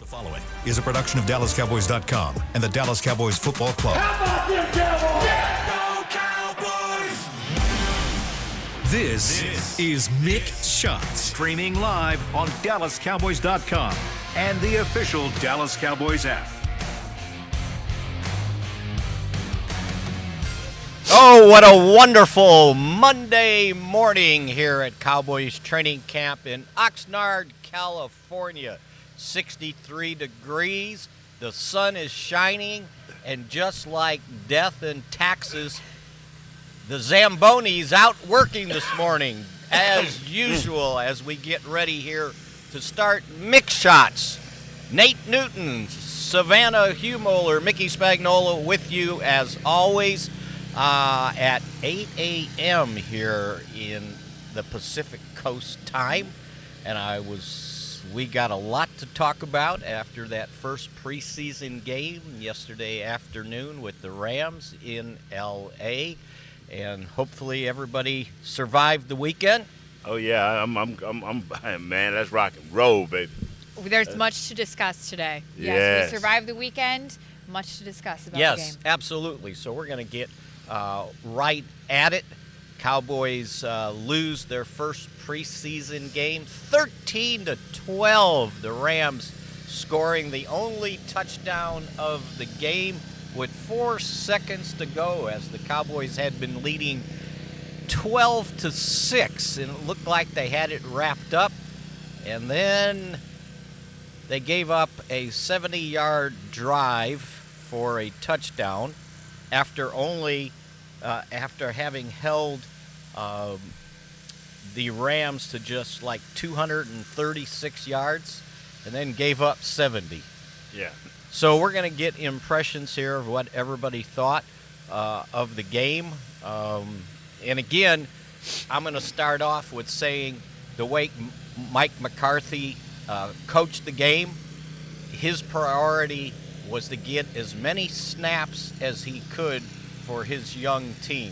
The following is a production of DallasCowboys.com and the Dallas Cowboys Football Club. How about them Cowboys? Yeah, go Cowboys! This is Mick Shots. Streaming live on DallasCowboys.com and the official Dallas Cowboys app. Oh, what a wonderful Monday morning here at Cowboys training camp in Oxnard, California. 63 degrees, the sun is shining, and just like death and taxes, the Zambonis out working this morning, as usual, as we get ready here to start Mick Shots. Nate Newton, Savannah Humoller, Mickey Spagnola with you as always at 8 a.m. here in the Pacific Coast time, and we got a lot to talk about after that first preseason game yesterday afternoon with the Rams in L.A., and hopefully everybody survived the weekend. Oh yeah, I'm man, let's rock and roll, baby. There's much to discuss today. Yes. We survived the weekend. Much to discuss about the game. Yes, absolutely. So we're going to get right at it. Cowboys lose their first preseason game, 13-12. The Rams scoring the only touchdown of the game with 4 seconds to go, as the Cowboys had been leading 12-6, and it looked like they had it wrapped up. And then they gave up a 70-yard drive for a touchdown after having held the Rams to just like 236 yards, and then gave up 70. Yeah. So we're going to get impressions here of what everybody thought of the game. And again, I'm going to start off with saying the way Mike McCarthy coached the game, his priority was to get as many snaps as he could for his young team.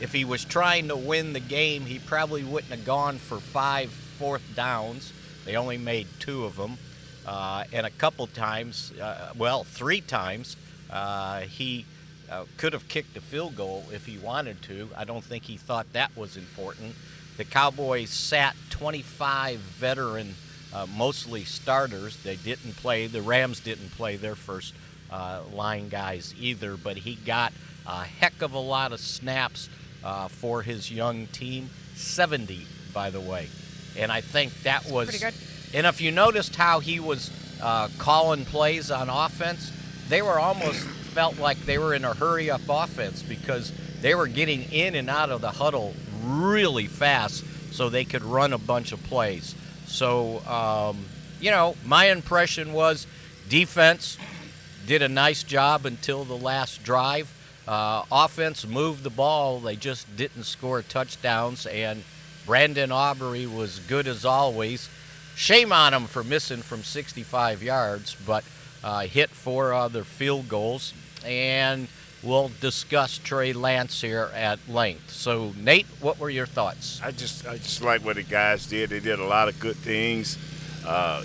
If he was trying to win the game, he probably wouldn't have gone for 5 fourth downs. They only made 2 of them. And a couple times, 3 times, he could have kicked a field goal if he wanted to. I don't think he thought that was important. The Cowboys sat 25 veteran, mostly starters. They didn't play. The Rams didn't play their first line guys either, but he got a heck of a lot of snaps for his young team. 70, by the way. And I think that was pretty good. And if you noticed how he was calling plays on offense, they were almost felt like they were in a hurry-up offense because they were getting in and out of the huddle really fast so they could run a bunch of plays. So, my impression was defense did a nice job until the last drive. Offense moved the ball. They just didn't score touchdowns, and Brandon Aubrey was good as always. Shame on him for missing from 65 yards, but hit 4 other field goals. And we'll discuss Trey Lance here at length. So, Nate, what were your thoughts? I just like what the guys did. They did a lot of good things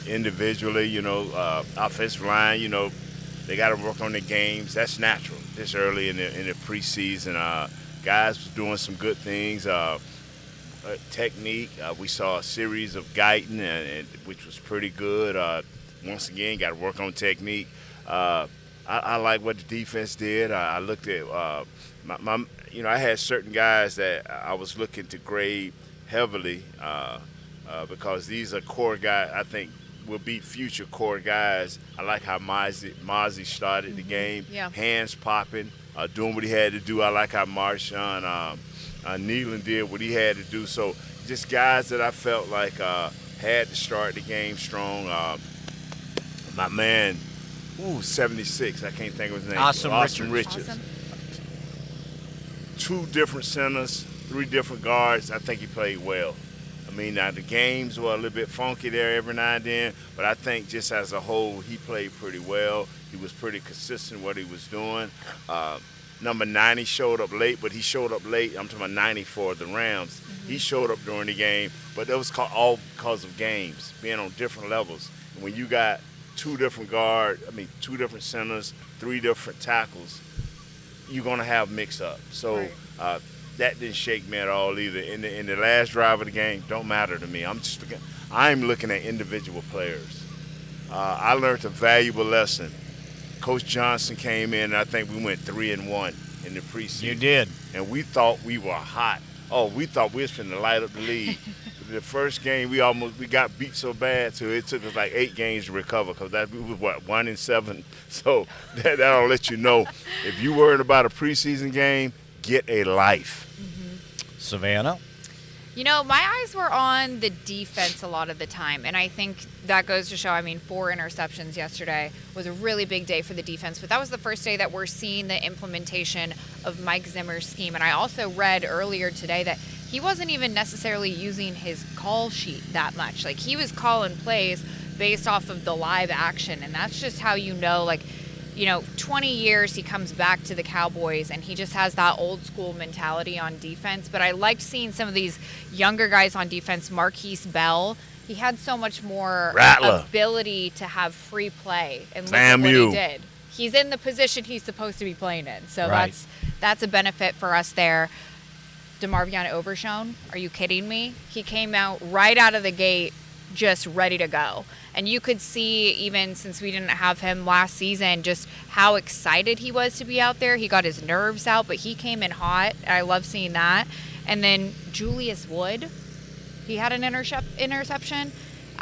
individually. Offensive line. They got to work on the games. That's natural. This early in the preseason, guys was doing some good things. Technique. We saw a series of guiding, which was pretty good. Once again, got to work on technique. I like what the defense did. I looked at I had certain guys that I was looking to grade heavily because these are core guys. I think will be future core guys. I like how Mozzie started the game. Yeah. Hands popping, doing what he had to do. I like how Marshawn Nealon did what he had to do. So just guys that I felt like had to start the game strong. My man, 76. I can't think of his name. Austin Richards. Awesome. 2 different centers, 3 different guards. I think he played well. I mean, now the games were a little bit funky there every now and then, but I think just as a whole, he played pretty well. He was pretty consistent what he was doing. Number 90 showed up late, but he showed up late. I'm talking about 90 for the Rams. Mm-hmm. He showed up during the game, but that was all because of games, being on different levels. And when you got two different centers, 3 different tackles, you're going to have mix-up. So Right. that didn't shake me at all either. In the last drive of the game, don't matter to me. I'm looking at individual players. I learned a valuable lesson. Coach Johnson came in, and I think we went 3-1 in the preseason. You did. And we thought we were hot. Oh, we thought we was finna light up the league. The first game, we got beat so bad, so it took us like 8 games to recover because we was 1-7. So that'll let you know if you worried about a preseason game, get a life. Savannah? You know, my eyes were on the defense a lot of the time, and I think that goes to show, 4 interceptions yesterday was a really big day for the defense, but that was the first day that we're seeing the implementation of Mike Zimmer's scheme. And I also read earlier today that he wasn't even necessarily using his call sheet that much. Like, he was calling plays based off of the live action, and that's just how 20 years he comes back to the Cowboys and he just has that old school mentality on defense. But I liked seeing some of these younger guys on defense. Marquise Bell, he had so much more ability to have free play, and look at what he did. He's in the position he's supposed to be playing in, so right. that's a benefit for us there. DeMarvion Overshown, are you kidding me? He came out right out of the gate just ready to go. And you could see, even since we didn't have him last season, just how excited he was to be out there. He got his nerves out, but he came in hot. I love seeing that. And then Julius Wood, he had an interception.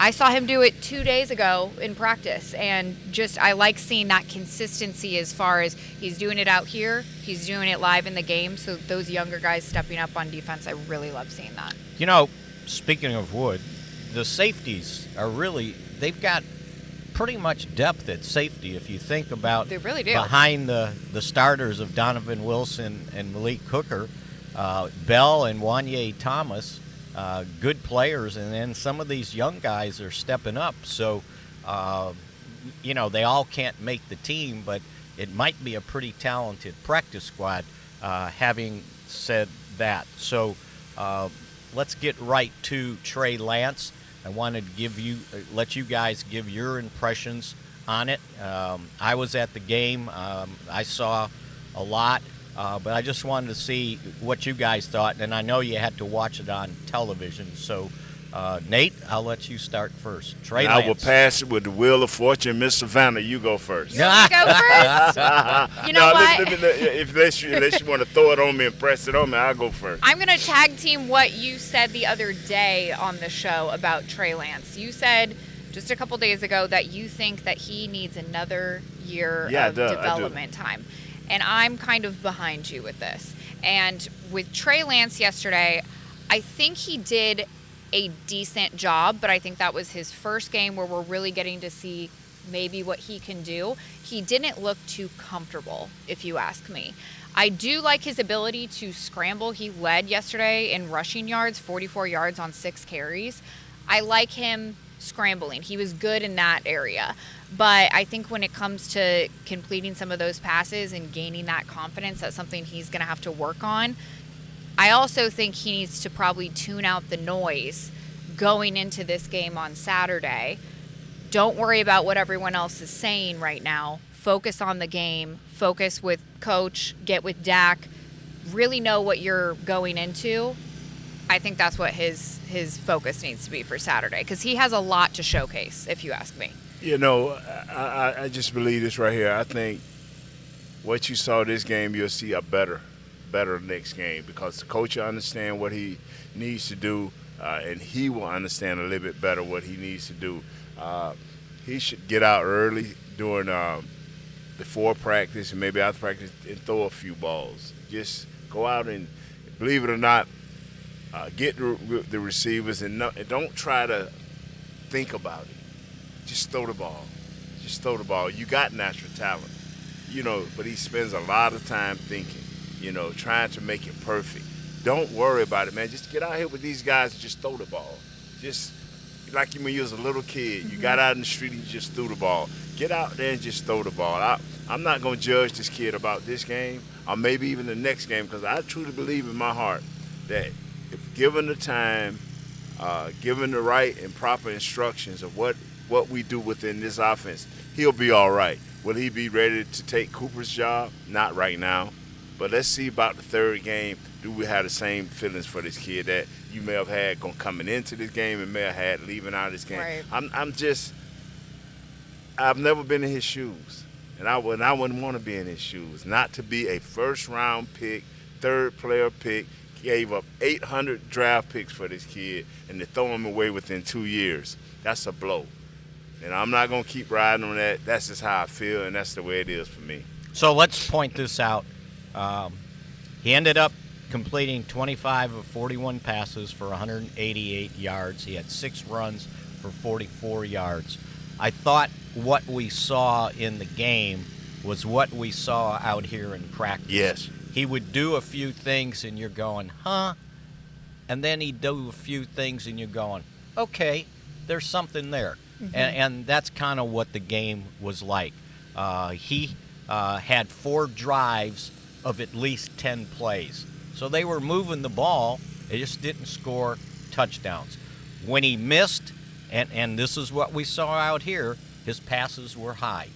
I saw him do it 2 days ago in practice. And just, I like seeing that consistency as far as he's doing it out here, he's doing it live in the game. So those younger guys stepping up on defense, I really love seeing that. Speaking of Wood, the safeties are really, they've got pretty much depth at safety if you think about They really do. behind the starters of Donovan Wilson and Malik Hooker, Bell and Wanye Thomas, good players, and then some of these young guys are stepping up. So, they all can't make the team, but it might be a pretty talented practice squad, having said that. So let's get right to Trey Lance. I wanted to let you guys give your impressions on it. I was at the game. I saw a lot, but I just wanted to see what you guys thought, and I know you had to watch it on television. So, Nate, I'll let you start first. Trey Lance. I will pass it with the wheel of fortune. Miss Savannah, you go first. You want me to go first? You know what? Unless you want to throw it on me and press it on me, I'll go first. I'm going to tag team what you said the other day on the show about Trey Lance. You said just a couple days ago that you think that he needs another year of development time. And I'm kind of behind you with this. And with Trey Lance yesterday, I think he did a decent job, but I think that was his first game where we're really getting to see maybe what he can do. He didn't look too comfortable, if you ask me. I do like his ability to scramble. He led yesterday in rushing yards, 44 yards on 6 carries. I like him scrambling. He was good in that area. But I think when it comes to completing some of those passes and gaining that confidence, that's something he's going to have to work on. I also think he needs to probably tune out the noise going into this game on Saturday. Don't worry about what everyone else is saying right now. Focus on the game. Focus with coach. Get with Dak. Really know what you're going into. I think that's what his focus needs to be for Saturday, because he has a lot to showcase, if you ask me. I just believe this right here. I think what you saw this game, you'll see a better next game, because the coach will understand what he needs to do, and he will understand a little bit better what he needs to do. He should get out early during before practice and maybe after practice and throw a few balls. Just go out and, believe it or not, get the receivers and don't try to think about it. Just throw the ball. Just throw the ball. You got natural talent, but he spends a lot of time thinking, trying to make it perfect. Don't worry about it, man. Just get out here with these guys and just throw the ball. Just like when you was a little kid, you got out in the street and you just threw the ball. Get out there and just throw the ball. I'm not going to judge this kid about this game or maybe even the next game, because I truly believe in my heart that if given the time, given the right and proper instructions of what what we do within this offense, he'll be all right. Will he be ready to take Cooper's job? Not right now. But let's see about the third game. Do we have the same feelings for this kid that you may have had coming into this game and may have had leaving out of this game? Right. I've never been in his shoes. And I wouldn't want to be in his shoes. Not to be a first-round pick, third-player pick, gave up 800 draft picks for this kid, and to throw him away within 2 years. That's a blow. And I'm not going to keep riding on that. That's just how I feel, and that's the way it is for me. So let's point this out. He ended up completing 25 of 41 passes for 188 yards. He had 6 runs for 44 yards. I thought what we saw in the game was what we saw out here in practice. Yes. He would do a few things, and you're going, huh? And then he'd do a few things, and you're going, okay, there's something there. Mm-hmm. And that's kind of what the game was like. He had 4 drives of at least 10 plays. So they were moving the ball. They just didn't score touchdowns. When he missed, and this is what we saw out here, his passes were high.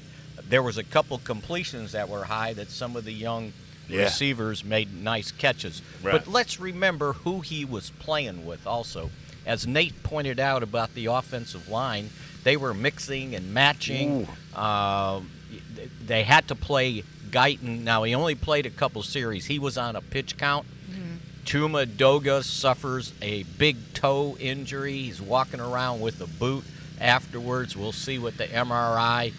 There was a couple completions that were high that some of the young receivers made nice catches. Right. But let's remember who he was playing with also. As Nate pointed out about the offensive line, they were mixing and matching. They had to play Guyton. Now, he only played a couple series. He was on a pitch count. Chuma Doga suffers a big toe injury. He's walking around with a boot afterwards. We'll see what the MRI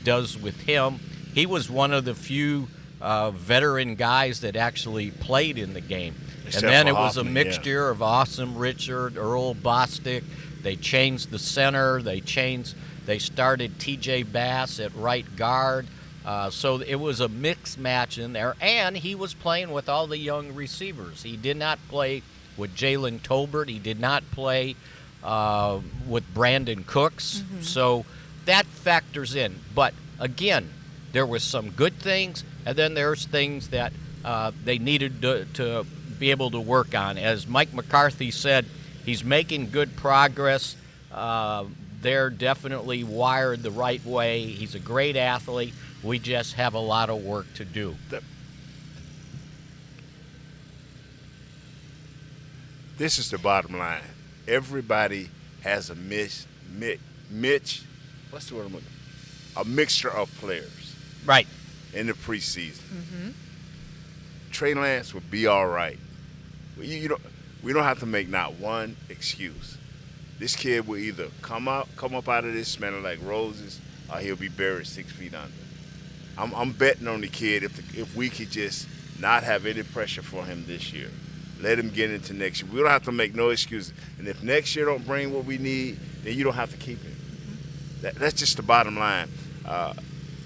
does with him. He was one of the few veteran guys that actually played in the game. Except and then for it was Hoffman, a mixture of Awesome Richard, Earl Bostic. They changed the center. They started T.J. Bass at right guard. So it was a mixed match in there, and he was playing with all the young receivers. He did not play with Jalen Tolbert. He did not play with Brandon Cooks. Mm-hmm. So that factors in. But, again, there was some good things, and then there's things that they needed to be able to work on. As Mike McCarthy said, he's making good progress. They're definitely wired the right way. He's a great athlete. We just have a lot of work to do. This is the bottom line. Everybody has a what's the word I'm looking for? A mixture of players. Right. In the preseason. Mm-hmm. Trey Lance would be all right. We don't have to make not one excuse. This kid will either come up out of this smelling like roses, or he'll be buried 6 feet under. I'm betting on the kid if we could just not have any pressure for him this year. Let him get into next year. We don't have to make no excuses. And if next year don't bring what we need, then you don't have to keep him. That's just the bottom line.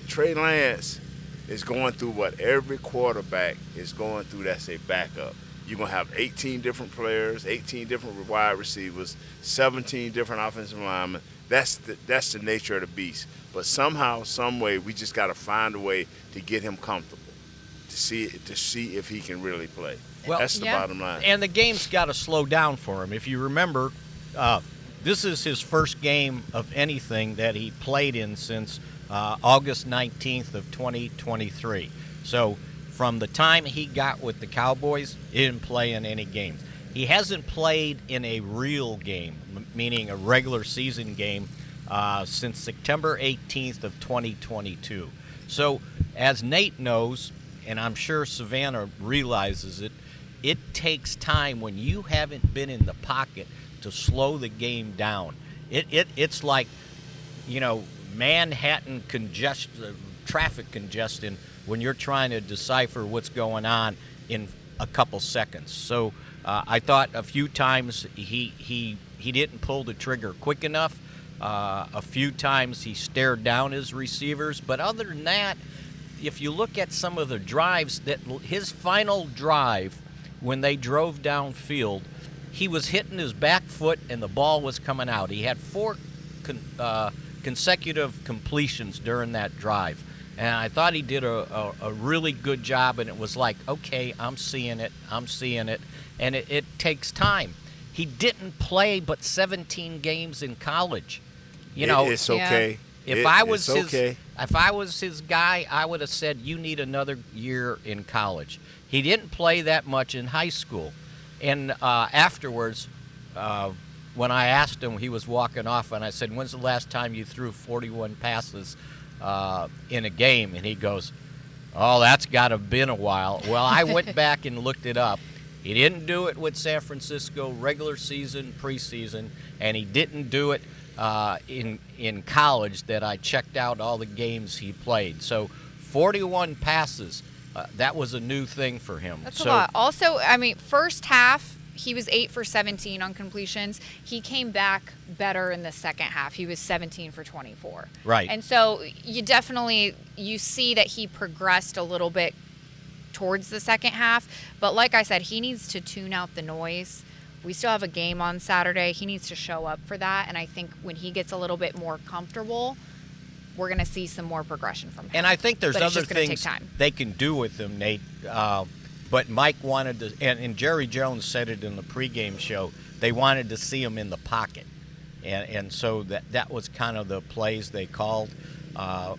Trey Lance is going through what every quarterback is going through that's a backup. You're going to have 18 different players, 18 different wide receivers, 17 different offensive linemen. That's the nature of the beast. But somehow, some way, we just got to find a way to get him comfortable, to see if he can really play. Well, that's the bottom line. And the game's got to slow down for him. If you remember, this is his first game of anything that he played in since August 19th of 2023. So from the time he got with the Cowboys, he didn't play in any games. He hasn't played in a real game, meaning a regular season game, since September 18th of 2022. So as Nate knows, and I'm sure Savannah realizes it, it takes time when you haven't been in the pocket to slow the game down. It's like, Manhattan traffic congestion when you're trying to decipher what's going on in a couple seconds. So I thought a few times he didn't pull the trigger quick enough. A few times he stared down his receivers. But other than that, if you look at some of the drives, his final drive when they drove downfield, he was hitting his back foot and the ball was coming out. He had 4 consecutive completions during that drive. And I thought he did a really good job, and it was like, okay, I'm seeing it. And it takes time. He didn't play but 17 games in college. it's okay. If I was his guy, I would have said, you need another year in college. He didn't play that much in high school. And afterwards, when I asked him, he was walking off, and I said, when's the last time you threw 41 passes in a game? And he goes, oh, that's got to have been a while. Well, I went back and looked it up. He didn't do it with San Francisco regular season, preseason, and he didn't do it in college that I checked out all the games he played. So 41 passes, that was a new thing for him. That's a lot. Also, I mean, first half, he was 8 for 17 on completions. He came back better in the second half. He was 17 for 24. Right. And so you see that he progressed a little bit towards the second half. But like I said, he needs to tune out the noise. We still have a game on Saturday. He needs to show up for that. And I think when he gets a little bit more comfortable, we're going to see some more progression from him. And I think there's other things they can do with him, Nate. But Mike wanted to, and Jerry Jones said it in the pregame show, they wanted to see him in the pocket. And so that was kind of the plays they called.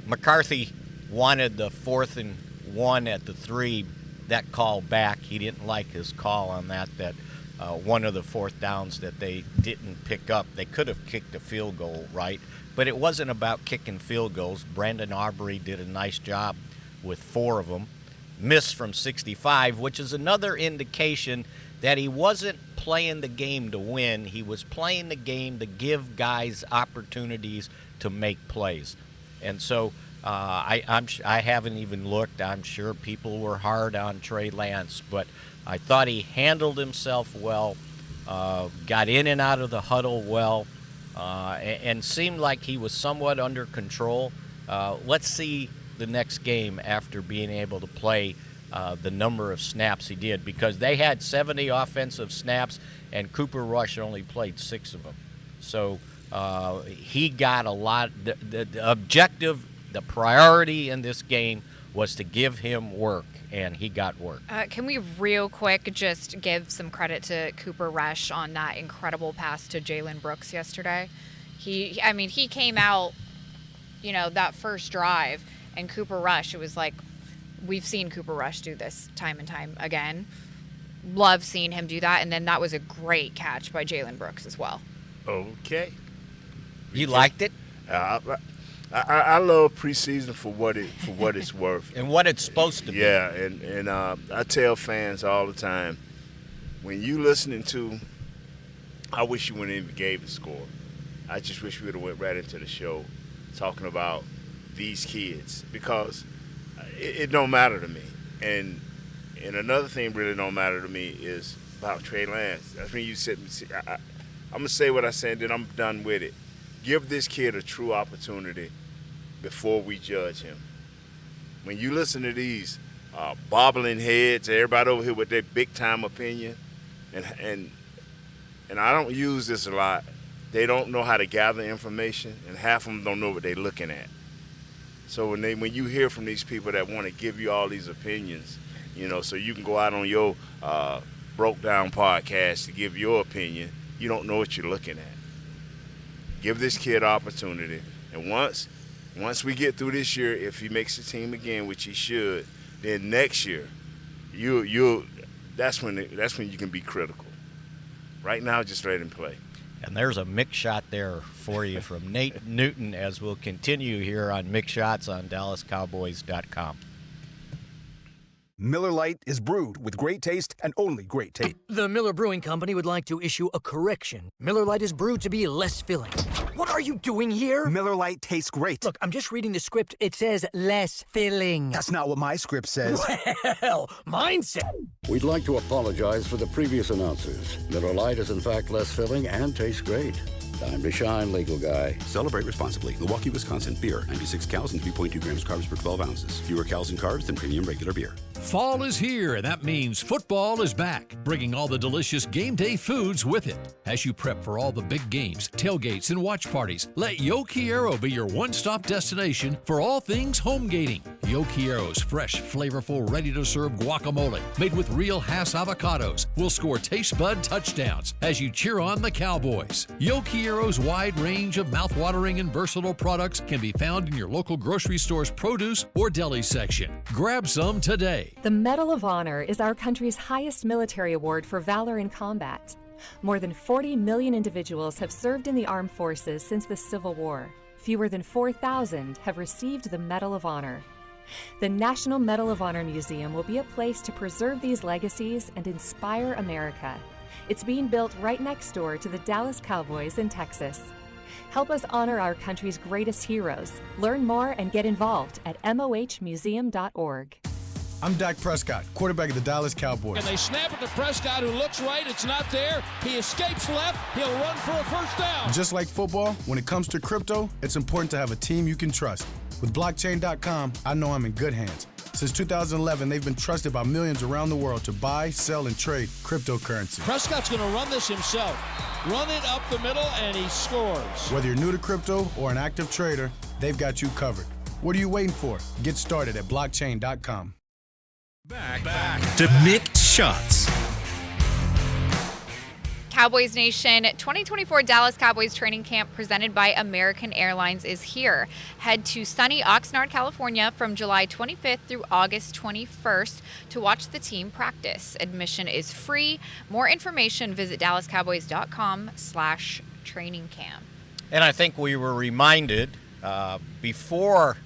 McCarthy wanted the 4th and 1 at the 3, that call back. He didn't like his call on that one of the 4th downs that they didn't pick up. They could have kicked a field goal, right? But it wasn't about kicking field goals. Brandon Aubrey did a nice job with 4 of them. Missed from 65, which is another indication that he wasn't playing the game to win. He was playing the game to give guys opportunities to make plays. And so I haven't even looked. I'm sure people were hard on Trey Lance, but I thought he handled himself well, got in and out of the huddle well, and seemed like he was somewhat under control. Let's see the next game after being able to play the number of snaps he did, because they had 70 offensive snaps and Cooper Rush only played 6 of them. So he got a lot. The objective, the priority in this game was to give him work, and he got work. Can we real quick just give some credit to Cooper Rush on that incredible pass to Jalen Brooks yesterday? He came out, that first drive, and Cooper Rush, it was like, we've seen Cooper Rush do this time and time again. Love seeing him do that, and then that was a great catch by Jalen Brooks as well. Okay. You liked it? I love preseason for what it's worth. And what it's supposed to be. Yeah, and I tell fans all the time, when you listening to, I wish you wouldn't even gave the score. I just wish we would have went right into the show talking about these kids, because it don't matter to me. And another thing really don't matter to me is about Trey Lance. That's when you said, I'm going to say what I said, then I'm done with it. Give this kid a true opportunity before we judge him. When you listen to these bobbling heads, everybody over here with their big-time opinion, and I don't use this a lot, they don't know how to gather information, and half of them don't know what they're looking at. So when you hear from these people that want to give you all these opinions, so you can go out on your broke down podcast to give your opinion, you don't know what you're looking at. Give this kid opportunity, and once we get through this year, if he makes the team again, which he should, then next year, that's when you can be critical. Right now, just let him play. And there's a Mick shot there for you from Nate Newton, as we'll continue here on Mick Shots on DallasCowboys.com. Miller Lite is brewed with great taste and only great taste. The Miller Brewing Company would like to issue a correction. Miller Lite is brewed to be less filling. What are you doing here? Miller Lite tastes great. Look, I'm just reading the script. It says less filling. That's not what my script says. Well, mine says... We'd like to apologize for the previous announcers. Miller Lite is in fact less filling and tastes great. Time to shine, legal guy. Celebrate responsibly. Milwaukee, Wisconsin. Beer. 96 calories and 3.2 grams carbs per 12 ounces. Fewer calories and carbs than premium regular beer. Fall is here, and that means football is back, bringing all the delicious game day foods with it. As you prep for all the big games, tailgates, and watch parties, let Yo Quiero be your one-stop destination for all things home gating. Yo Quiero's fresh, flavorful, ready-to-serve guacamole made with real Hass avocados will score taste bud touchdowns as you cheer on the Cowboys. Yo Quiero's wide range of mouthwatering and versatile products can be found in your local grocery store's produce or deli section. Grab some today. The Medal of Honor is our country's highest military award for valor in combat. More than 40 million individuals have served in the armed forces since the Civil War. Fewer than 4,000 have received the Medal of Honor. The National Medal of Honor Museum will be a place to preserve these legacies and inspire America. It's being built right next door to the Dallas Cowboys in Texas. Help us honor our country's greatest heroes. Learn more and get involved at mohmuseum.org. I'm Dak Prescott, quarterback of the Dallas Cowboys. And they snap it to Prescott, who looks right. It's not there. He escapes left. He'll run for a first down. Just like football, when it comes to crypto, it's important to have a team you can trust. With blockchain.com, I know I'm in good hands. Since 2011, they've been trusted by millions around the world to buy, sell, and trade cryptocurrency. Prescott's going to run this himself. Run it up the middle, and he scores. Whether you're new to crypto or an active trader, they've got you covered. What are you waiting for? Get started at blockchain.com. Back to Mick Shots. Cowboys Nation, 2024 Dallas Cowboys training camp presented by American Airlines is here. Head to sunny Oxnard, California from July 25th through August 21st to watch the team practice. Admission is free. More information, visit dallascowboys.com/training camp. And I think we were reminded before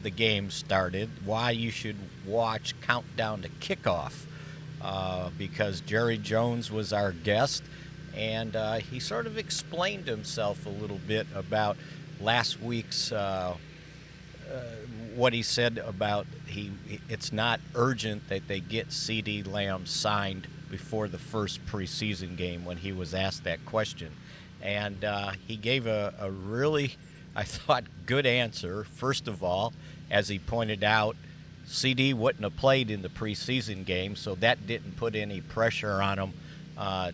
the game started why you should watch Countdown to Kickoff because Jerry Jones was our guest, and he sort of explained himself a little bit about last week's what he said about it's not urgent that they get CD Lamb signed before the first preseason game when he was asked that question. And he gave a really, I thought, good answer. First of all, as he pointed out, CD wouldn't have played in the preseason game, so that didn't put any pressure on him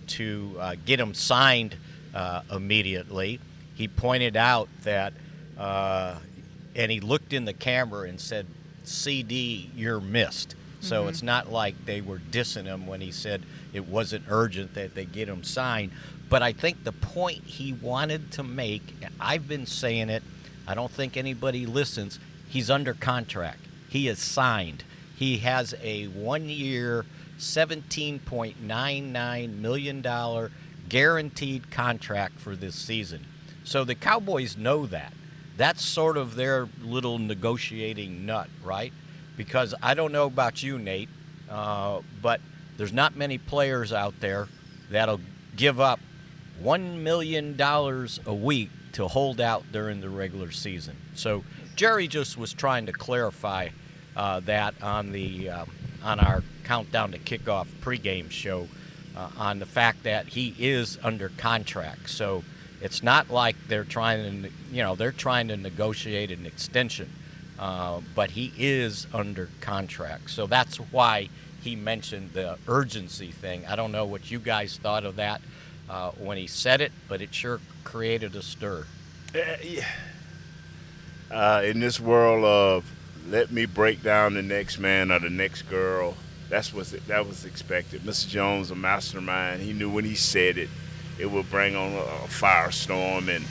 to get him signed immediately. He pointed out that, and he looked in the camera and said, CD, you're missed. So it's not like they were dissing him when he said it wasn't urgent that they get him signed. But I think the point he wanted to make, I've been saying it, I don't think anybody listens, he's under contract. He is signed. He has a 1-year, $17.99 million guaranteed contract for this season. So the Cowboys know that. That's sort of their little negotiating nut, right? Because I don't know about you, Nate, but there's not many players out there that'll give up $1 million a week to hold out during the regular season. So Jerry just was trying to clarify that on our Countdown to Kickoff pregame show on the fact that he is under contract. So it's not like they're trying to negotiate an extension, but he is under contract. So that's why he mentioned the urgency thing. I don't know what you guys thought of that when he said it, but it sure created a stir. In this world of let me break down the next man or the next girl, that was expected. Mr. Jones, a mastermind, he knew when he said it, it would bring on a firestorm. And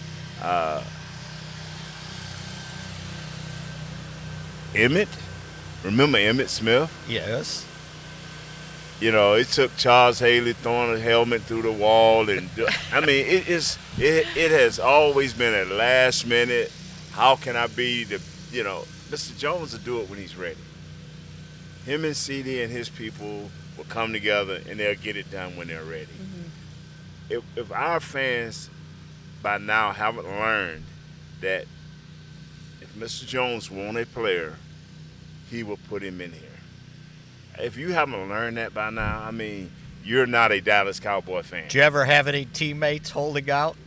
Emmett, remember Emmett Smith? Yes. You know, it took Charles Haley throwing a helmet through the wall, and I mean, it has always been at last minute. How can I be Mr. Jones will do it when he's ready. Him and CD and his people will come together and they'll get it done when they're ready. If our fans by now haven't learned that if Mr. Jones wants a player, he will put him in here. If you haven't learned that by now, I mean, you're not a Dallas Cowboy fan. Do you ever have any teammates holding out?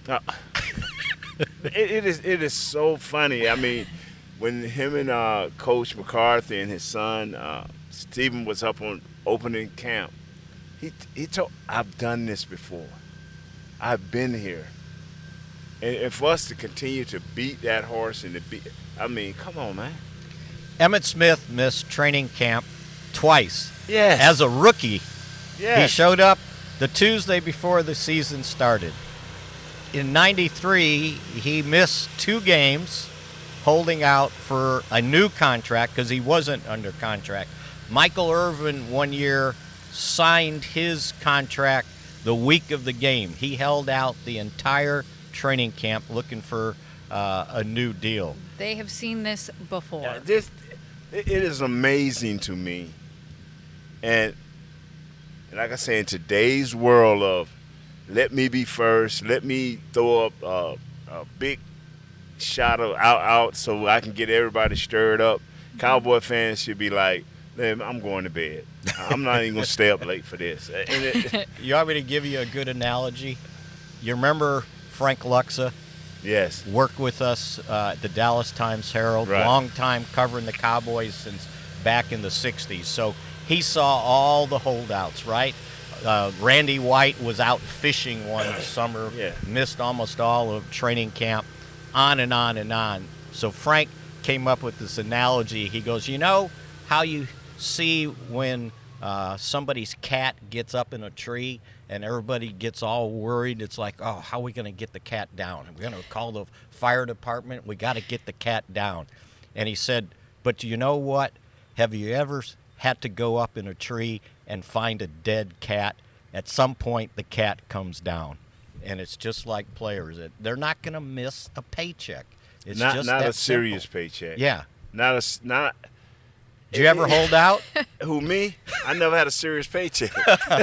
It is so funny. I mean, when him and Coach McCarthy and his son Stephen was up on opening camp. He told, I've done this before. I've been here. And for us to continue to beat that horse come on, man. Emmitt Smith missed training camp twice. Yes. As a rookie. Yes. He showed up the Tuesday before the season started. In '93, he missed 2 games, holding out for a new contract because he wasn't under contract. Michael Irvin one year signed his contract the week of the game. He held out the entire training camp looking for a new deal. They have seen this before. It is amazing to me. And like I say, in today's world of let me be first, let me throw up a big shot of out so I can get everybody stirred up, Cowboy fans should be like, man, I'm going to bed. I'm not even going to stay up late for this. You want me to give you a good analogy? You remember Frank Luxa? Yes. Worked with us at the Dallas Times-Herald, right. Long time covering the Cowboys since back in the 60s. So he saw all the holdouts, right? Randy White was out fishing one summer, missed almost all of training camp, on and on and on. So Frank came up with this analogy. He goes, you know how you see when somebody's cat gets up in a tree and everybody gets all worried? It's like, oh, how are we going to get the cat down? We're going to call the fire department. We got to get the cat down. And he said, but you know what? Have you ever had to go up in a tree and find a dead cat? At some point, the cat comes down. And it's just like players. They're not going to miss a paycheck. It's not just not that a serious simple. paycheck. Yeah. Not. Did you ever hold out? Who, me? I never had a serious paycheck.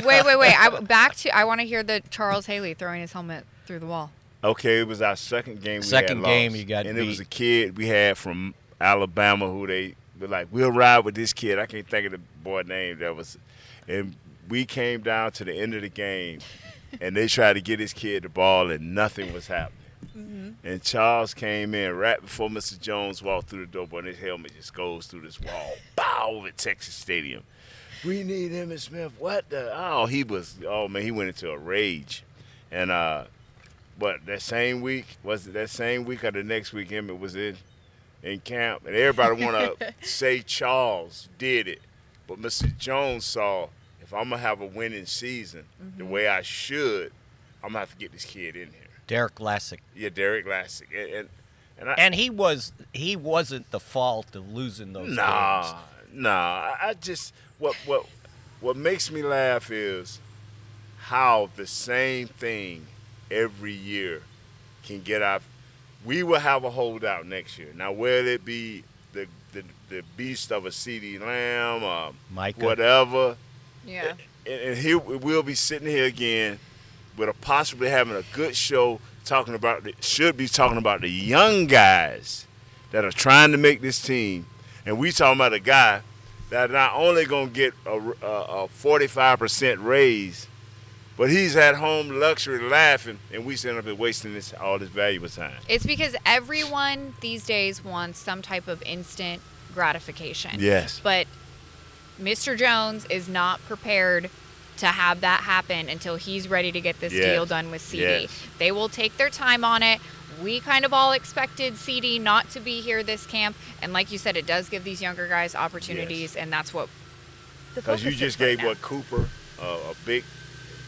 Wait. I want to hear the Charles Haley throwing his helmet through the wall. Okay, it was our second game. Second game you got and beat. It was a kid we had from Alabama who they were like, we'll ride with this kid. I can't think of the boy's name. And we came down to the end of the game, and they tried to get this kid the ball, and nothing was happening. Mm-hmm. And Charles came in right before Mr. Jones walked through the door, and his helmet just goes through this wall. Bow! At Texas Stadium. We need Emmitt Smith. What the? Oh, he went into a rage. And but that same week, was it that same week or the next week Emmitt was in camp, and everybody want to say Charles did it. But Mr. Jones saw, if I'm going to have a winning season the way I should, I'm going to have to get this kid in here. Derek Lassick. Yeah, Derek Lassick. And he wasn't the fault of losing those games. I just what makes me laugh is how the same thing every year can get out. We will have a holdout next year. Now, whether it be the beast of a CeeDee Lamb, Micah. whatever. Yeah. And here we'll be sitting here again with possibly having a good show should be talking about the young guys that are trying to make this team. And we talking about a guy that not only going to get a 45% raise, but he's at home luxury laughing, and we end up wasting all this valuable time. It's because everyone these days wants some type of instant gratification. Yes. But Mr. Jones is not prepared to have that happen until he's ready to get this deal done with CeeDee. Yes. They will take their time on it. We kind of all expected CeeDee not to be here this camp. And like you said, it does give these younger guys opportunities, and that's what the focus is. Because you just gave Cooper a big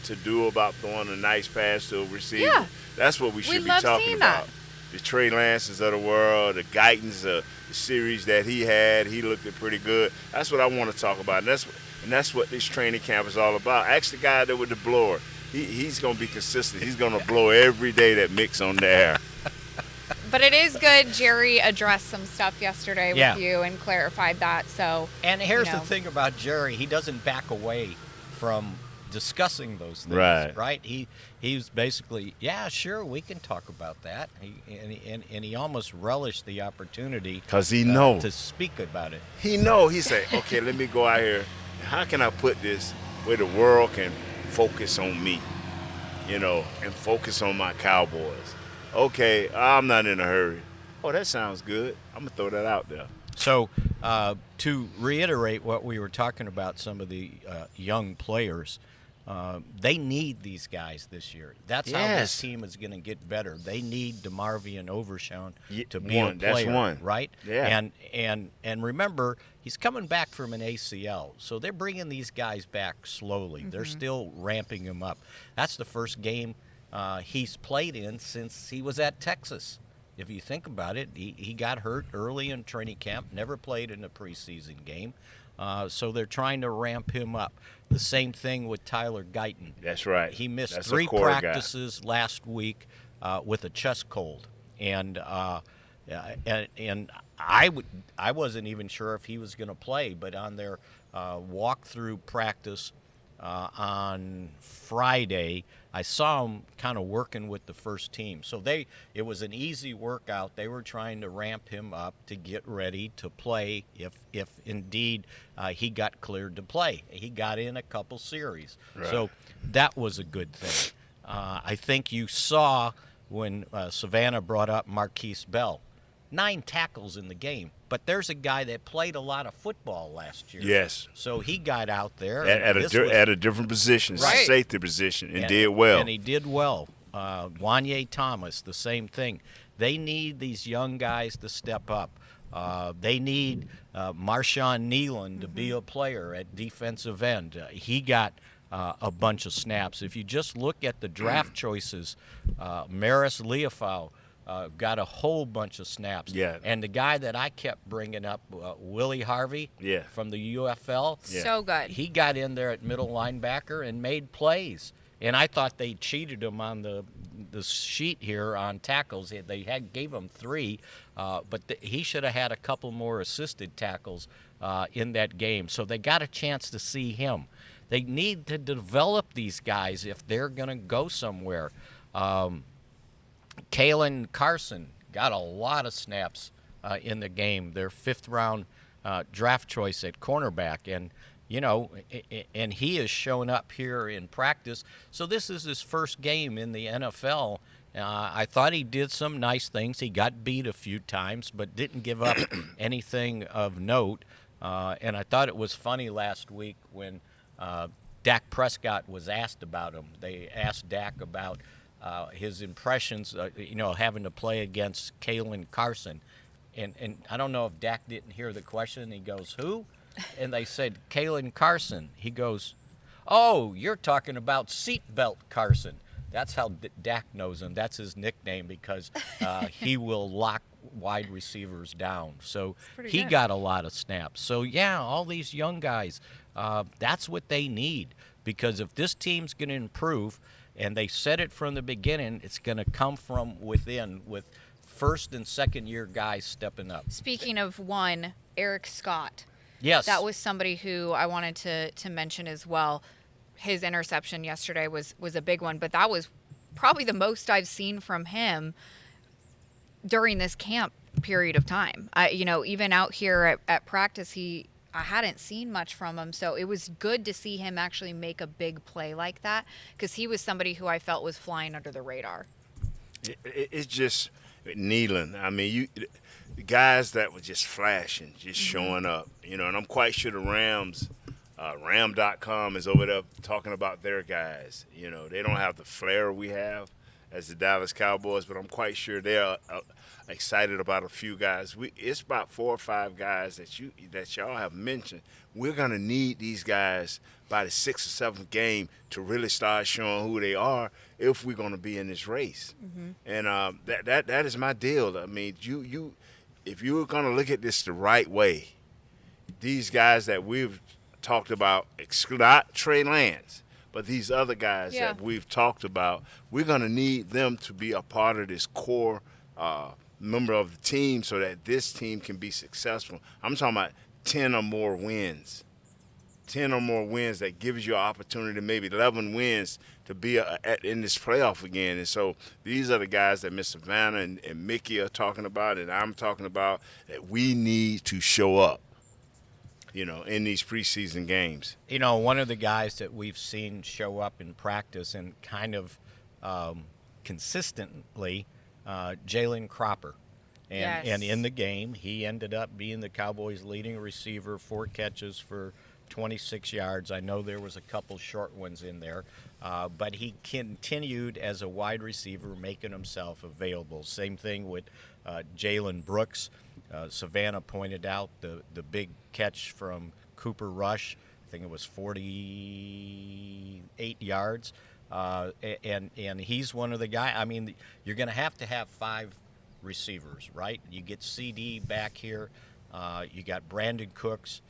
to-do about throwing a nice pass to a receiver. Yeah. That's what we should be love talking seeing about. that. The Trey Lances of the world, the Guytons, the series that he had, he looked pretty good. That's what I want to talk about. And that's what this training camp is all about. Ask the guy there with the blower. He's going to be consistent. He's going to blow every day that Mick's on the air. But it is good. Jerry addressed some stuff yesterday with you and clarified that. So. And here's the thing about Jerry. He doesn't back away from discussing those things, right? He's basically, yeah, sure, we can talk about that. He almost relished the opportunity because he knows to speak about it. He knows. He said, okay, let me go out here. How can I put this where the world can focus on me, and focus on my Cowboys? Okay, I'm not in a hurry. Oh, that sounds good. I'm going to throw that out there. So To reiterate what we were talking about, some of the young players, they need these guys this year. That's how this team is going to get better. They need DeMarvion Overshown to be a player, that's one. right? Yeah. And remember, he's coming back from an ACL, so they're bringing these guys back slowly. They're still ramping him up. That's the first game he's played in since he was at Texas. If you think about it, he got hurt early in training camp, never played in a preseason game. So they're trying to ramp him up. The same thing with Tyler Guyton. That's right. He missed That's 3 a core practices last week with a chest cold, and I wasn't even sure if he was going to play. But on their walkthrough practice on Friday, I saw him kind of working with the first team. So it was an easy workout. They were trying to ramp him up to get ready to play if indeed he got cleared to play. He got in a couple series. Right. So that was a good thing. I think you saw when Savannah brought up Marquise Bell. 9 tackles in the game. But there's a guy that played a lot of football last year. Yes. So he got out there. At a different position, right. Safety position, and did well. And he did well. Wanye Thomas, the same thing. They need these young guys to step up. They need Marshawn Nealon to be a player at defensive end. He got a bunch of snaps. If you just look at the draft choices, Maris Leofau got a whole bunch of snaps. Yeah. And the guy that I kept bringing up, Willie Harvey from the UFL. So good. He got in there at middle linebacker and made plays. And I thought they cheated him on the sheet here on tackles. They gave him 3, but he should have had a couple more assisted tackles in that game. So they got a chance to see him. They need to develop these guys if they're going to go somewhere. Kalen Carson got a lot of snaps in the game. Their 5th-round draft choice at cornerback, and and he has shown up here in practice. So this is his first game in the NFL. I thought he did some nice things. He got beat a few times, but didn't give up anything of note. And I thought it was funny last week when Dak Prescott was asked about him. They asked Dak about his impressions, having to play against Kalen Carson. And I don't know if Dak didn't hear the question. He goes, who? And they said, Kalen Carson. He goes, oh, you're talking about Seatbelt Carson. That's how Dak knows him. That's his nickname because he will lock wide receivers down. So he got a lot of snaps. So, yeah, all these young guys, that's what they need. Because if this team's going to improve, and they said it from the beginning, it's going to come from within with first and second year guys stepping up. Speaking of one, Eric Scott. Yes. That was somebody who I wanted to mention as well. His interception yesterday was a big one, but that was probably the most I've seen from him during this camp period of time. Even out here at practice, I hadn't seen much from him, so it was good to see him actually make a big play like that because he was somebody who I felt was flying under the radar. It's just Nealon. I mean, the guys that were just flashing, just showing up, and I'm quite sure the Rams, Ram.com is over there talking about their guys. They don't have the flair we have as the Dallas Cowboys, but I'm quite sure they're excited about a few guys. It's about 4 or 5 guys that y'all have mentioned. We're gonna need these guys by the 6th or 7th game to really start showing who they are if we're gonna be in this race. Mm-hmm. And that is my deal. I mean, if you were gonna look at this the right way, these guys that we've talked about, not Trey Lance, but these other guys that we've talked about, we're gonna need them to be a part of this core member of the team so that this team can be successful. I'm talking about 10 or more wins. 10 or more wins that gives you an opportunity, maybe 11 wins to be in this playoff again. And so these are the guys that Miss Savannah and Mickey are talking about and I'm talking about that we need to show up, in these preseason games. One of the guys that we've seen show up in practice and kind of consistently, Jalen Cropper. And in the game, he ended up being the Cowboys' leading receiver, 4 catches for 26 yards. I know there was a couple short ones in there, but he continued as a wide receiver, making himself available. Same thing with Jalen Brooks. Savannah pointed out the big catch from Cooper Rush. I think it was 48 yards. And he's one of the guys. I mean, you're going to have 5 receivers, right? You get CD back here. You got Brandon Cooks.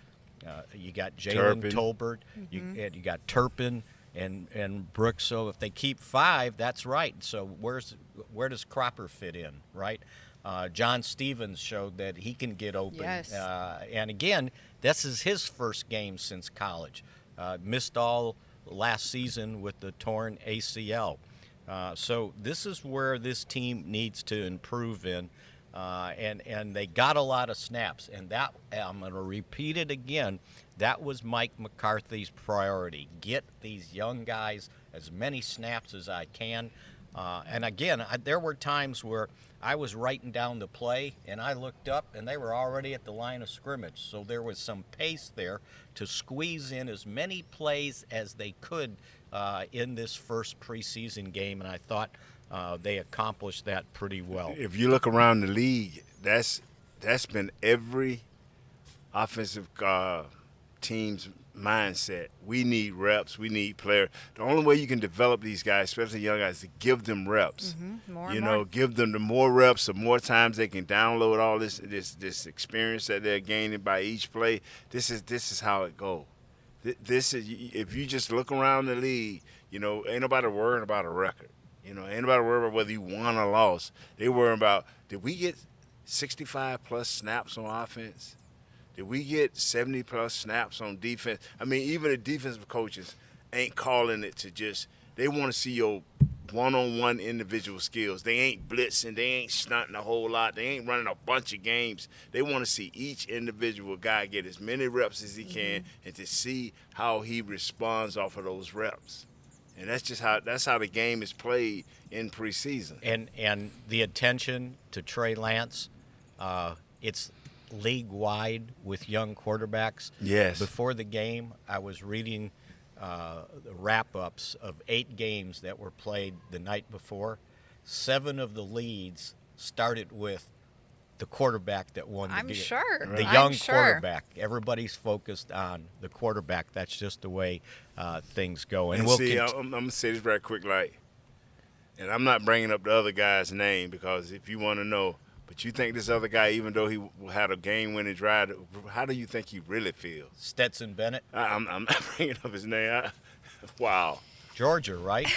You got Jalen Tolbert. You got Turpin and Brooks. So if they keep 5, that's right. So where does Cropper fit in, right? John Stevens showed that he can get open. Yes. And again, this is his first game since college. Missed all last season with the torn ACL. So this is where this team needs to improve in. And they got a lot of snaps. And that, I'm going to repeat it again, that was Mike McCarthy's priority. Get these young guys as many snaps as I can. And again, there were times where I was writing down the play, and I looked up, and they were already at the line of scrimmage. So there was some pace there to squeeze in as many plays as they could in this first preseason game, and I thought they accomplished that pretty well. If you look around the league, that's been every offensive team's mindset. We need reps. We need players. The only way you can develop these guys, especially young guys, is to give them reps. More. Give them the more reps, the more times they can download all this experience that they're gaining by each play. This is how it goes. This is, if you just look around the league, ain't nobody worrying about a record. Ain't nobody worried about whether you won or lost. They worry about, did we get 65-plus snaps on offense? Did we get 70-plus snaps on defense? I mean, even the defensive coaches ain't calling it to just – they want to see your one-on-one individual skills. They ain't blitzing. They ain't stunting a whole lot. They ain't running a bunch of games. They want to see each individual guy get as many reps as he can and to see how he responds off of those reps. And that's how the game is played in preseason. And the attention to Trey Lance, it's league-wide with young quarterbacks. Yes. Before the game, I was reading the wrap-ups of 8 games that were played the night before. 7 of the leads started with the quarterback that won the game. Sure. The young quarterback. Everybody's focused on the quarterback. That's just the way things go. And we'll see, I'm going to say this right quick, and I'm not bringing up the other guy's name because if you want to know, but you think this other guy, even though he had a game-winning drive, how do you think he really feels? Stetson Bennett? I'm not bringing up his name. Wow. Georgia, right?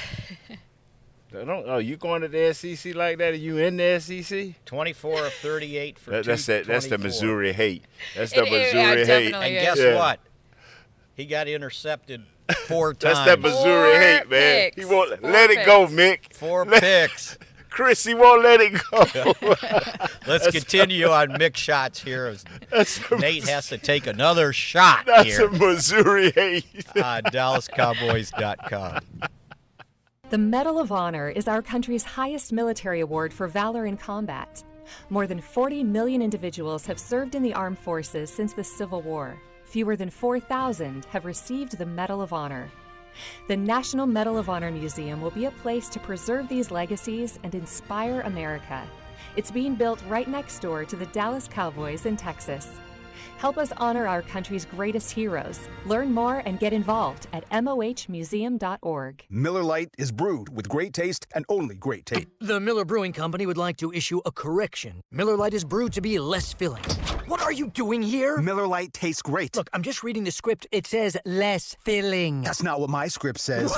You going to the SEC like that? Are you in the SEC? 24 of 38 for that's the Missouri hate. That's the Missouri hate. And guess what? He got intercepted 4 times. That's that Missouri hate, man. He won't let it go, Mick. 4 picks. Chris, he won't let it go. Let's continue on Mick shots here. Nate has to take another shot here. That's a Missouri hate. On DallasCowboys.com. The Medal of Honor is our country's highest military award for valor in combat. More than 40 million individuals have served in the armed forces since the Civil War. Fewer than 4,000 have received the Medal of Honor. The National Medal of Honor Museum will be a place to preserve these legacies and inspire America. It's being built right next door to the Dallas Cowboys in Texas. Help us honor our country's greatest heroes. Learn more and get involved at mohmuseum.org. Miller Lite is brewed with great taste and only great taste. The Miller Brewing Company would like to issue a correction. Miller Lite is brewed to be less filling. What are you doing here? Miller Lite tastes great. Look, I'm just reading the script. It says less filling. That's not what my script says.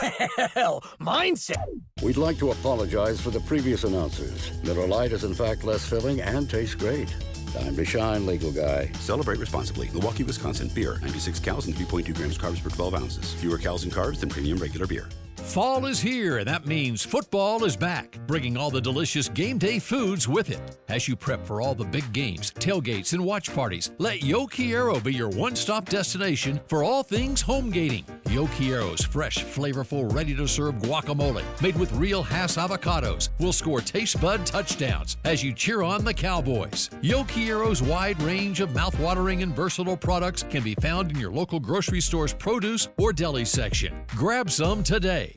Well, mine says. We'd like to apologize for the previous announcers. Miller Lite is in fact less filling and tastes great. Time to shine, legal guy. Celebrate responsibly. Milwaukee, Wisconsin. Beer. 96 calories and 3.2 grams carbs per 12 ounces. Fewer calories and carbs than premium regular beer. Fall is here, and that means football is back, bringing all the delicious game day foods with it. As you prep for all the big games, tailgates, and watch parties, let Yo Quiero be your one-stop destination for all things home gating. Yo Quiero's fresh, flavorful, ready-to-serve guacamole made with real Hass avocados will score taste bud touchdowns as you cheer on the Cowboys. Yo Quiero's wide range of mouthwatering and versatile products can be found in your local grocery store's produce or deli section. Grab some today.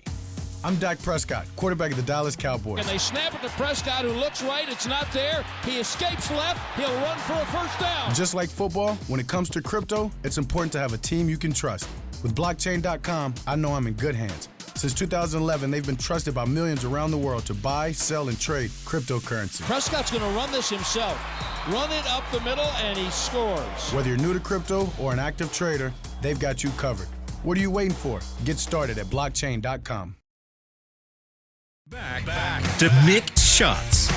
I'm Dak Prescott, quarterback of the Dallas Cowboys. And they snap it to Prescott, who looks right. It's not there. He escapes left. He'll run for a first down. Just like football, when it comes to crypto, it's important to have a team you can trust. With blockchain.com, I know I'm in good hands. Since 2011, they've been trusted by millions around the world to buy, sell, and trade cryptocurrency. Prescott's going to run this himself. Run it up the middle, and he scores. Whether you're new to crypto or an active trader, they've got you covered. What are you waiting for? Get started at blockchain.com. Back to Mick Shots.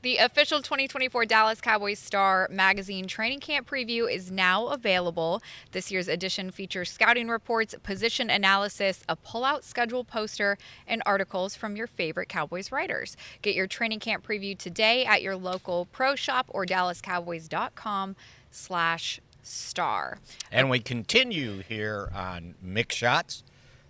The official 2024 Dallas Cowboys Star Magazine training camp preview is now available. This year's edition features scouting reports, position analysis, a pull-out schedule poster, and articles from your favorite Cowboys writers. Get your training camp preview today at your local pro shop or dallascowboys.com/star. And we continue here on Mick Shots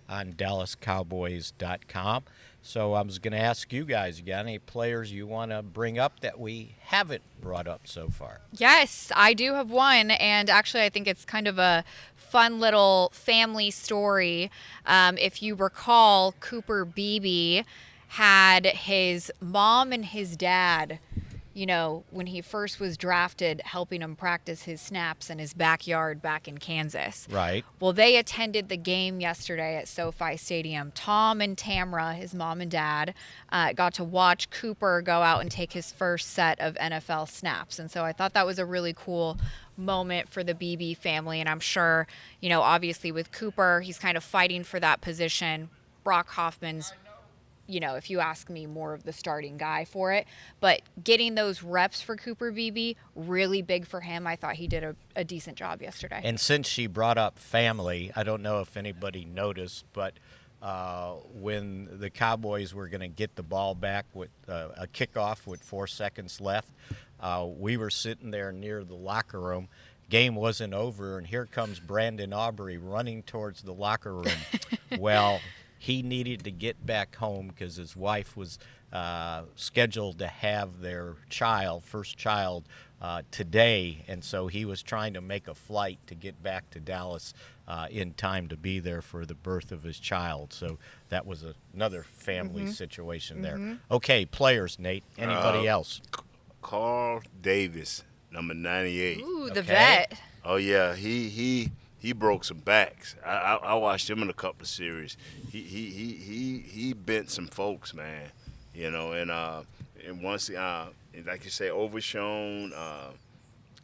on dallascowboys.com. So I was going to ask you guys, you got any players you want to bring up that we haven't brought up so far? Yes, I do have one, and actually I think it's kind of a fun little family story. If you recall, Cooper Beebe had his mom and his dad, you know, when he first was drafted, helping him practice his snaps in his backyard back in Kansas. Right. Well, they attended the game yesterday at SoFi Stadium. Tom and Tamra, his mom and dad, got to watch Cooper go out and take his first set of NFL snaps. And so I thought that was a really cool moment for the Beebe family. And I'm sure, you know, obviously with Cooper, he's kind of fighting for that position. Brock Hoffman's, you know, if you ask me, more of the starting guy for it. But getting those reps for Cooper Beebe, really big for him. I thought he did a decent job yesterday. And since she brought up family, I don't know if anybody noticed, but when the Cowboys were going to get the ball back with a kickoff with 4 seconds left, we were sitting there near the locker room. Game wasn't over, and here comes Brandon Aubrey running towards the locker room. Well, he needed to get back home because his wife was scheduled to have their first child, today, and so he was trying to make a flight to get back to Dallas in time to be there for the birth of his child. So that was another family situation there. Okay, players, Nate. Anybody else? Carl Davis, number 98. Ooh, the vet. Oh yeah, he broke some backs. I watched him in a couple of series. He bent some folks, man. You know, and once like you say, overshown.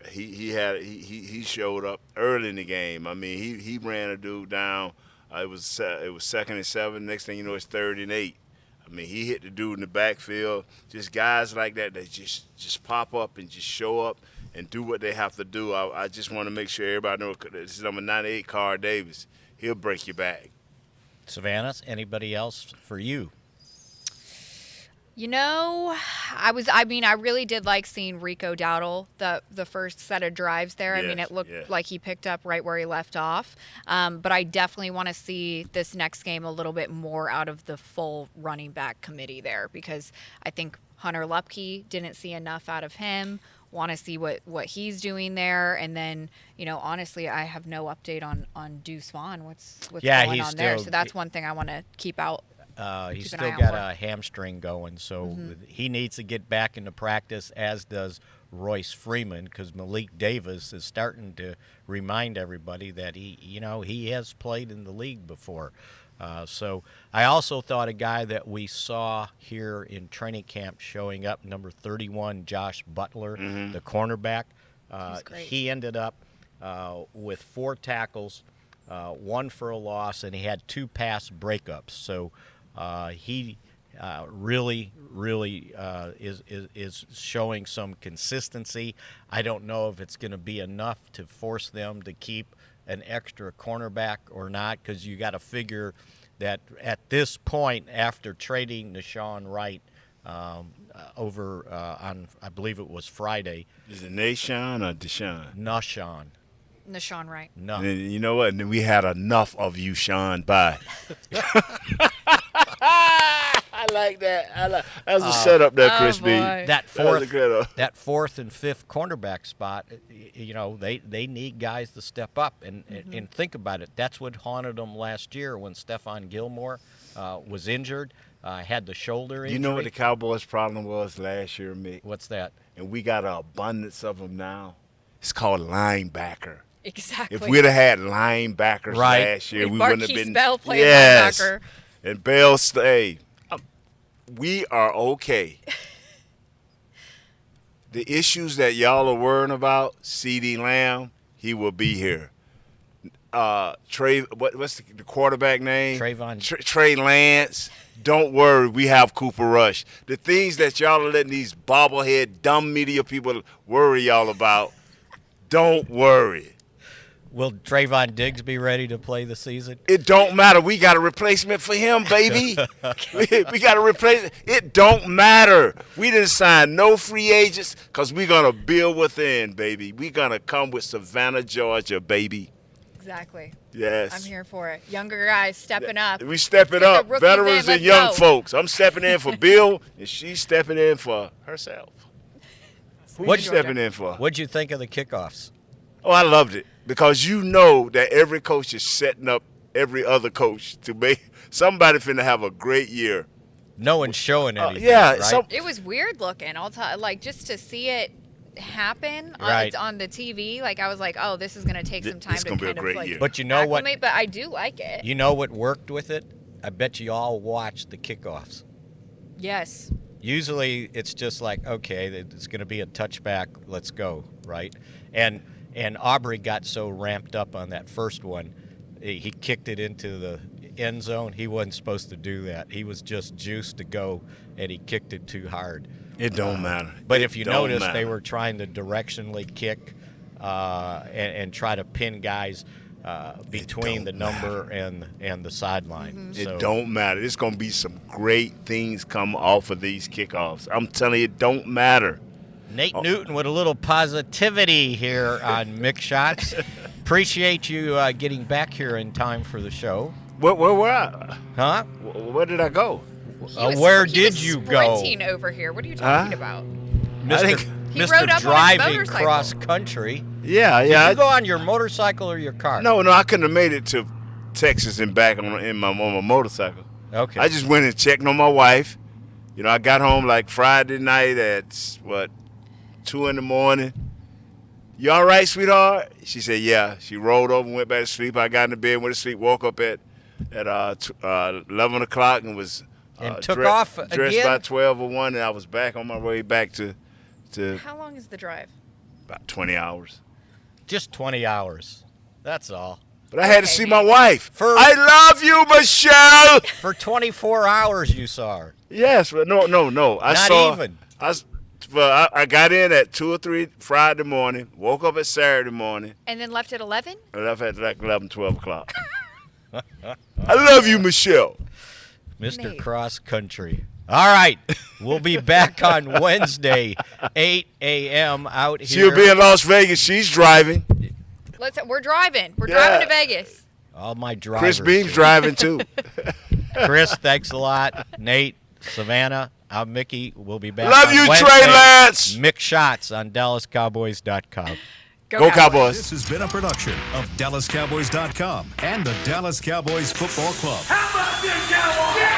He showed up early in the game. I mean, he ran a dude down. It was 2nd and 7. Next thing you know, it's 3rd and 8. I mean, he hit the dude in the backfield. Just guys like that just pop up and just show up and do what they have to do. I just want to make sure everybody knows this is number 98, Carl Davis. He'll break your back. Savannah, anybody else for you? You know, I really did like seeing Rico Dowdle the first set of drives there. Yes, I mean, it looked like he picked up right where he left off. But I definitely want to see this next game a little bit more out of the full running back committee there, because I think Hunter Lupke didn't see enough out of him. Want to see what he's doing there. And then, you know, honestly, I have no update on Deuce Vaughn. What's going on there? So that's one thing I want to keep out. He's still got a hamstring going, so he needs to get back into practice, as does Royce Freeman, because Malik Davis is starting to remind everybody that he has played in the league before. So I also thought a guy that we saw here in training camp showing up, number 31, Josh Butler, the cornerback. He ended up with 4 tackles, 1 for a loss, and he had 2 pass breakups. So he really is showing some consistency. I don't know if it's going to be enough to force them to keep an extra cornerback or not, because you got to figure that at this point, after trading Deshaun Wright over on, I believe it was Friday. Is it Nashawn or Deshaun? Deshaun Wright. No. And you know what? We had enough of you, Sean. Bye. I like that. That's a setup there, Chris B. That fourth and fifth cornerback spot, they need guys to step up and think about it. That's what haunted them last year when Stephon Gilmore was injured, had the shoulder injury. You know what the Cowboys' problem was last year, Mick? What's that? And we got an abundance of them now. It's called linebacker. Exactly. If we'd have had linebackers last year, we wouldn't have been. Bell playing linebacker. And Bell stay. We are okay. The issues that y'all are worrying about, CeeDee Lamb, he will be here. What's the quarterback name? Trey Lance. Don't worry, we have Cooper Rush. The things that y'all are letting these bobblehead, dumb media people worry y'all about, don't worry. Will Trayvon Diggs be ready to play the season? It don't matter. We got a replacement for him, baby. we got a replacement. It don't matter. We didn't sign no free agents because we're going to build within, baby. We're going to come with Savannah, Georgia, baby. Exactly. Yes. I'm here for it. Younger guys stepping up. We stepping up. Veterans and young folks. I'm stepping in for Bill, and she's stepping in for herself. Who you stepping in for? What'd you think of the kickoffs? Oh, I loved it. Because you know that every coach is setting up every other coach to make somebody finna have a great year. No one's showing anything. Right? It was weird looking. Just to see it happen on the TV. Like I was like, oh, this is gonna take some time to kind of year. But you know what? But I do like it. You know what worked with it? I bet you all watched the kickoffs. Yes. Usually it's just like, okay, it's gonna be a touchback. Let's go, right? And Aubrey got so ramped up on that first one, he kicked it into the end zone. He wasn't supposed to do that. He was just juiced to go, and he kicked it too hard. It don't matter. But if you notice, they were trying to directionally kick and try to pin guys between the number and the sideline. It don't matter. It's going to be some great things come off of these kickoffs. I'm telling you, it don't matter. Nate Newton with a little positivity here on Mick Shots. Appreciate you getting back here in time for the show. Where were I? Huh? Where did I go? Where did you go? Sprinting over here. What are you talking about? Mr. Driving cross country. Yeah. Did you go on your motorcycle or your car? No, I couldn't have made it to Texas and back on my motorcycle. Okay. I just went and checked on my wife. I got home like Friday night at 2 in the morning. You all right, sweetheart? She said, yeah. She rolled over and went back to sleep. I got in the bed, went to sleep, woke up at 11 o'clock and was took off dressed again? by 12 or 1, and I was back on my way back to How long is the drive? About 20 hours. Just 20 hours. That's all. But I had to see my wife. I love you, Michelle. For 24 hours you saw her. Yes, but no. Not even. I got in at 2 or 3 Friday morning, woke up at Saturday morning. And then left at 11? I left at like 11, 12 o'clock. I love you, Michelle. Mr. Nate. Cross Country. All right. We'll be back on Wednesday, 8 a.m. out here. She'll be in Las Vegas. She's driving. We're driving. We're driving to Vegas. All my drivers. Chris Beam's driving, too. Chris, thanks a lot. Nate, Savannah, I'm Mickey. We'll be back Love on you, Wednesday. Trey Lance. Mick Shots on DallasCowboys.com. Go Cowboys. This has been a production of DallasCowboys.com and the Dallas Cowboys Football Club. How about this, Cowboys?